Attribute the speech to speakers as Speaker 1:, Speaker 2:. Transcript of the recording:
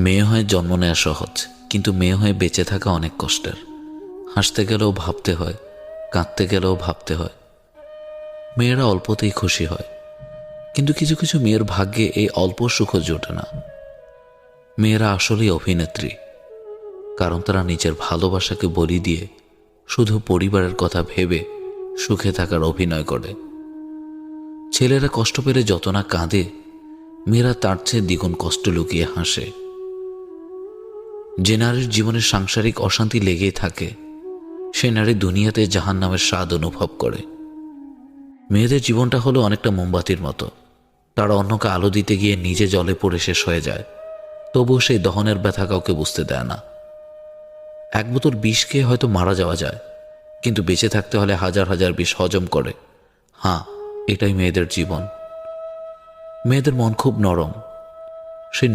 Speaker 1: মেয়ে হয়ে জন্ম নেওয়া সহজ, কিন্তু মেয়ে হয়ে বেঁচে থাকা অনেক কষ্টের। হাসতে গেলেও ভাবতে হয়, কাঁদতে গেলেও ভাবতে হয়। মেয়েরা অল্পতেই খুশি হয়, কিন্তু কিছু কিছু মেয়ের ভাগ্যে এই অল্প সুখও জোটে না। মেয়েরা আসলেই অভিনেত্রী, কারণ তারা নিজের ভালোবাসাকে বলি দিয়ে শুধু পরিবারের কথা ভেবে সুখে থাকার অভিনয় করে। ছেলেরা কষ্ট পেলে যত না কাঁদে, মেয়েরা তার চেয়ে দ্বিগুণ কষ্ট লুকিয়ে হাসে। যে নারীর জীবনে সাংসারিক অশান্তি লেগেই থাকে, সে নারী দুনিয়াতে জাহান্নামের স্বাদ অনুভব করে। মেয়েদের জীবনটা হলো অনেকটা মোমবাতির মতো। তারা অন্যকে আলো দিতে গিয়ে নিজে জলে পড়ে শেষ হয়ে যায়, তবুও সেই দহনের ব্যথা কাউকে বুঝতে দেয় না। এক বোতল বিষ খেয়ে হয়তো মারা যাওয়া যায়, কিন্তু বেঁচে থাকতে হলে হাজার হাজার বিষ হজম করে। হ্যাঁ, এটাই মেয়েদের জীবন। মেয়েদের মন খুব নরম। সেই